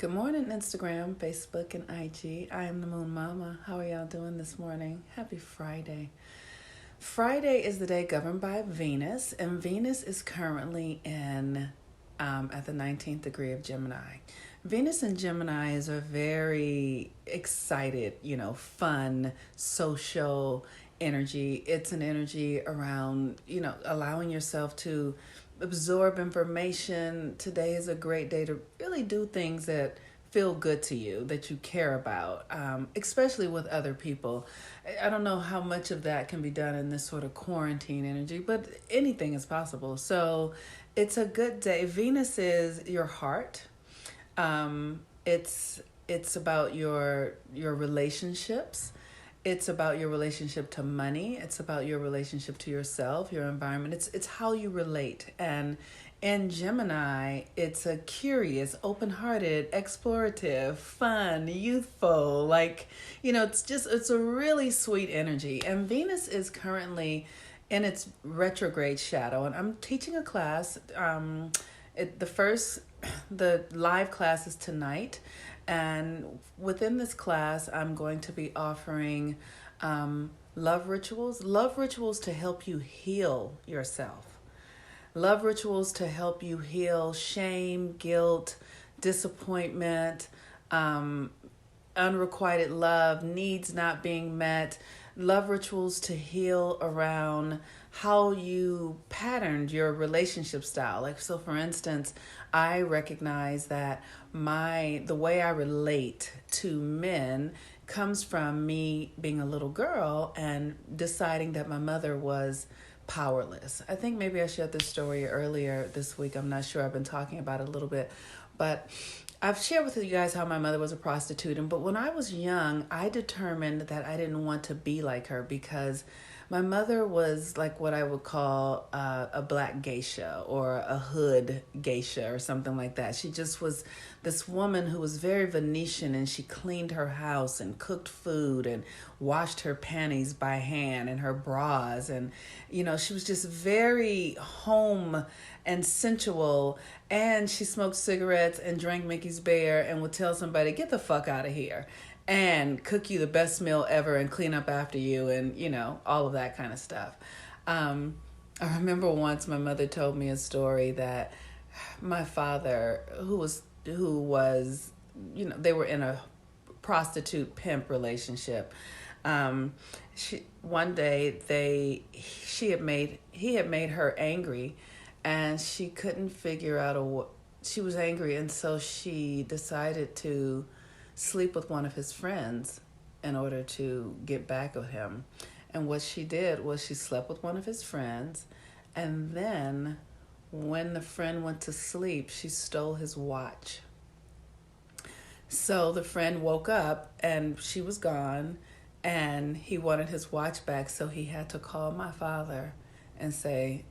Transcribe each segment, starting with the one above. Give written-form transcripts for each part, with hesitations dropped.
Good morning, Instagram, Facebook, and IG. I am the Moon Mama. How are y'all doing this morning? Happy Friday. Friday is the day governed by Venus, and Venus is currently at the 19th degree of Gemini. Venus and Gemini is a very excited, fun, social energy. It's an energy around, allowing yourself to absorb information. Today is a great day to really do things that feel good to you, that you care about, especially with other people. I don't know how much of that can be done in this sort of quarantine energy, but anything is possible. So it's a good day. Venus is your heart. It's about your relationships. It's about your relationship to money. It's about your relationship to yourself, your environment. It's how you relate. And in Gemini, it's a curious, open-hearted, explorative, fun, youthful, it's a really sweet energy. And Venus is currently in its retrograde shadow, and I'm teaching a class. The live class is tonight, and within this class, I'm going to be offering love rituals to help you heal yourself. Love rituals to help you heal shame, guilt, disappointment, unrequited love, needs not being met. Love rituals to heal around how you patterned your relationship style. So for instance, I recognize that the way I relate to men comes from me being a little girl and deciding that my mother was powerless. I think maybe I shared this story earlier this week. I'm not sure. I've been talking about it a little bit, but I've shared with you guys how my mother was a prostitute. But when I was young, I determined that I didn't want to be like her because my mother was like what I would call a black geisha or a hood geisha or something like that. She just was this woman who was very Venetian, and she cleaned her house and cooked food and washed her panties by hand and her bras. And, she was just very home and sensual. And she smoked cigarettes and drank Mickey's Bear and would tell somebody, get the fuck out of here, and cook you the best meal ever and clean up after you and, all of that kind of stuff. I remember once my mother told me a story that my father, who was, they were in a prostitute pimp relationship. One day he had made her angry, and she couldn't figure out she was angry, and so she decided to sleep with one of his friends in order to get back at him. And what she did was she slept with one of his friends, and then when the friend went to sleep, she stole his watch. So the friend woke up and she was gone, and he wanted his watch back, so he had to call my father and say,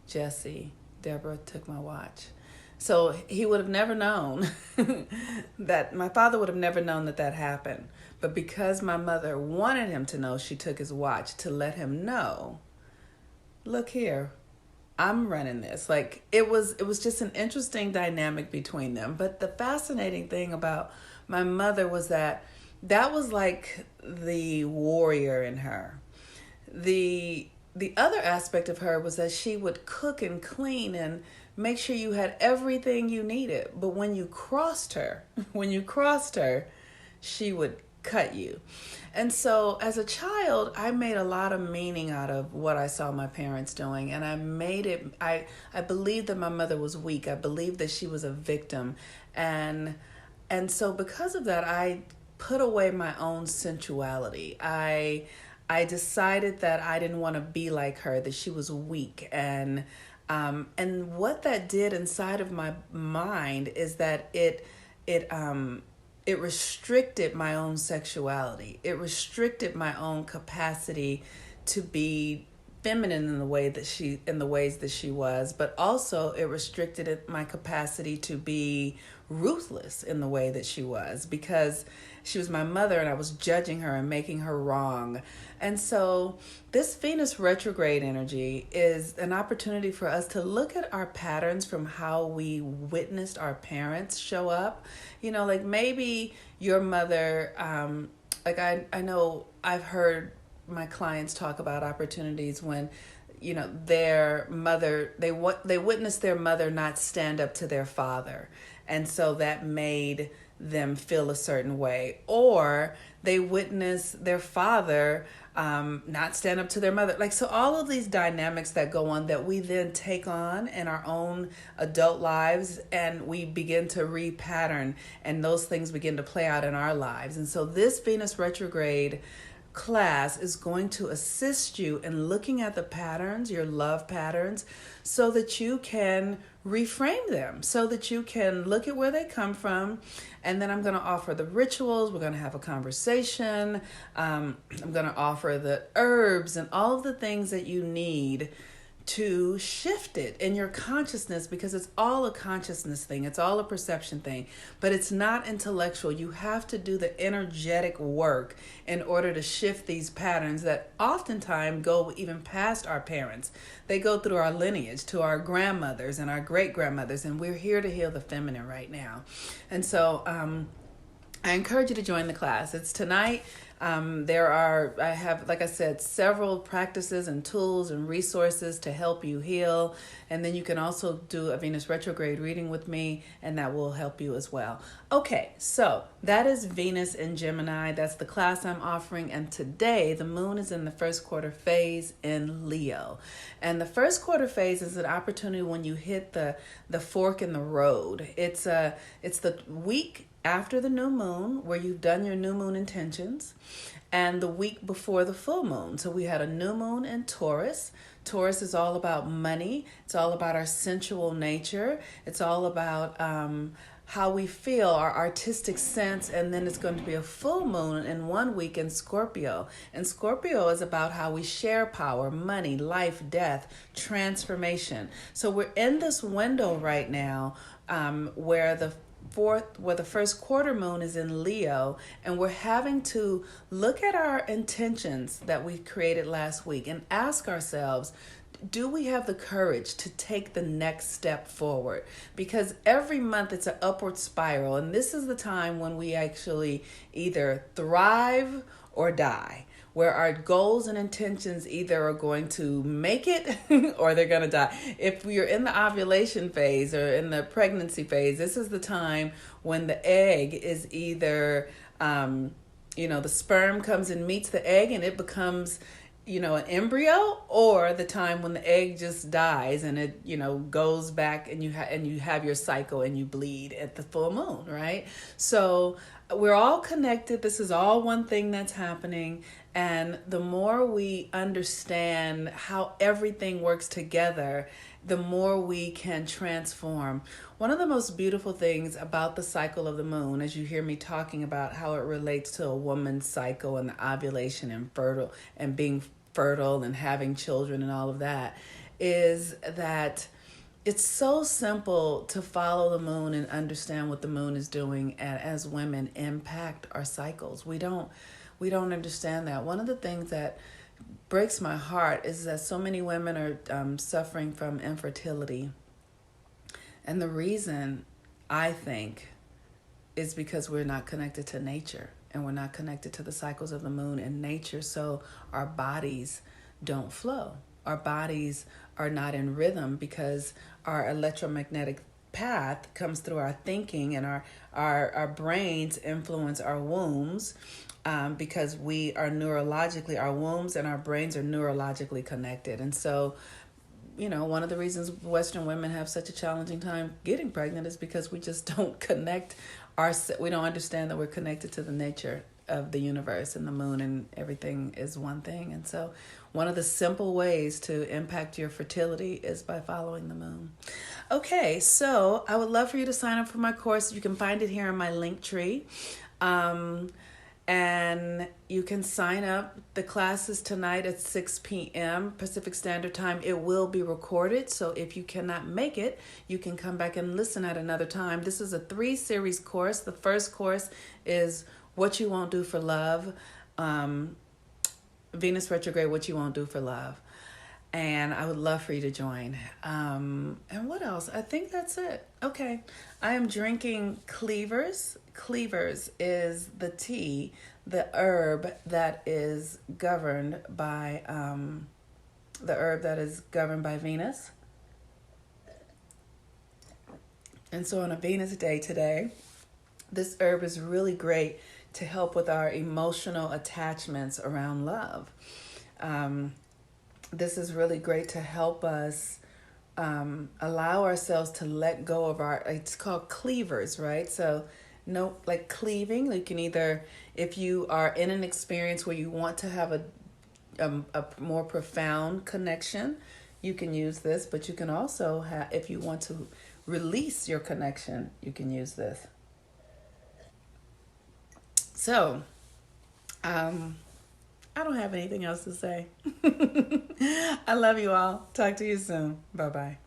Jesse, Deborah took my watch. So he would have never known that my father would have never known that happened. But because my mother wanted him to know she took his watch, to let him know, look here, I'm running this. It was just an interesting dynamic between them. But the fascinating thing about my mother was that was like the warrior in her. The other aspect of her was that she would cook and clean and make sure you had everything you needed. But when you crossed her, she would cut you. And so as a child, I made a lot of meaning out of what I saw my parents doing. And I believed that my mother was weak. I believed that she was a victim. And so because of that, I put away my own sensuality. I decided that I didn't want to be like her, that she was weak. And what that did inside of my mind is that it restricted my own sexuality. It restricted my own capacity to be feminine in the ways that she was, but also it restricted my capacity to be ruthless in the way that she was, because she was my mother and I was judging her and making her wrong. And so this Venus retrograde energy is an opportunity for us to look at our patterns from how we witnessed our parents show up. Like maybe your mother, I know I've heard my clients talk about opportunities when their mother, they witnessed their mother not stand up to their father, and so that made them feel a certain way, or they witnessed their father not stand up to their mother. So all of these dynamics that go on that we then take on in our own adult lives, and we begin to repattern, and those things begin to play out in our lives. And so this Venus retrograde class is going to assist you in looking at the patterns, your love patterns, so that you can reframe them, so that you can look at where they come from. And then I'm going to offer the rituals. We're going to have a conversation. I'm going to offer the herbs and all of the things that you need to shift it in your consciousness, because it's all a consciousness thing. It's all a perception thing, but it's not intellectual. You have to do the energetic work in order to shift these patterns that oftentimes go even past our parents. They go through our lineage to our grandmothers and our great grandmothers, and we're here to heal the feminine right now. And so I encourage you to join the class. It's tonight. I have, like I said, several practices and tools and resources to help you heal. And then you can also do a Venus retrograde reading with me, and that will help you as well. Okay, so that is Venus in Gemini. That's the class I'm offering. And today the moon is in the first quarter phase in Leo. And the first quarter phase is an opportunity when you hit the fork in the road. It's the week after the new moon, where you've done your new moon intentions, and the week before the full moon. So we had a new moon in Taurus. Taurus is all about money. It's all about our sensual nature. It's all about how we feel, our artistic sense. And then it's going to be a full moon in 1 week in Scorpio. And Scorpio is about how we share power, money, life, death, transformation. So we're in this window right now where the first quarter moon is in Leo, and we're having to look at our intentions that we created last week and ask ourselves, do we have the courage to take the next step forward? Because every month it's an upward spiral, and this is the time when we actually either thrive or die, where our goals and intentions either are going to make it or they're going to die. If you're in the ovulation phase or in the pregnancy phase, this is the time when the egg is either, the sperm comes and meets the egg and it becomes, an embryo, or the time when the egg just dies and it, goes back and you have your cycle and you bleed at the full moon, right? So we're all connected. This is all one thing that's happening. And the more we understand how everything works together, the more we can transform. One of the most beautiful things about the cycle of the moon, as you hear me talking about how it relates to a woman's cycle and the ovulation and being fertile and having children and all of that, is that it's so simple to follow the moon and understand what the moon is doing, and as women impact our cycles. We don't understand that. One of the things that breaks my heart is that so many women are suffering from infertility. And the reason, I think, is because we're not connected to nature, and we're not connected to the cycles of the moon and nature, so our bodies don't flow. Our bodies are not in rhythm because our electromagnetic path comes through our thinking, and our brains influence our wombs, because we are our wombs and our brains are neurologically connected. And so, one of the reasons Western women have such a challenging time getting pregnant is because we just don't we don't understand that we're connected to the nature of the universe, and the moon and everything is one thing. And so one of the simple ways to impact your fertility is by following the moon. Okay, so I would love for you to sign up for my course. You can find it here in my link tree. And you can sign up. The class is tonight at 6 p.m. Pacific Standard Time. It will be recorded, so if you cannot make it, you can come back and listen at another time. This is a 3-series course. The first course is What You Won't Do for Love, Venus retrograde, What You Won't Do for Love. And I would love for you to join. And what else? I think that's it. Okay. I am drinking Cleavers. Cleavers is the tea, the herb that is governed by Venus. And so on a Venus day today, this herb is really great to help with our emotional attachments around love. This is really great to help us allow ourselves to let go of it's called cleavers, right? So no, like cleaving, you can either, if you are in an experience where you want to have a more profound connection, you can use this, but you can also have, if you want to release your connection, you can use this. So, I don't have anything else to say. I love you all. Talk to you soon. Bye-bye.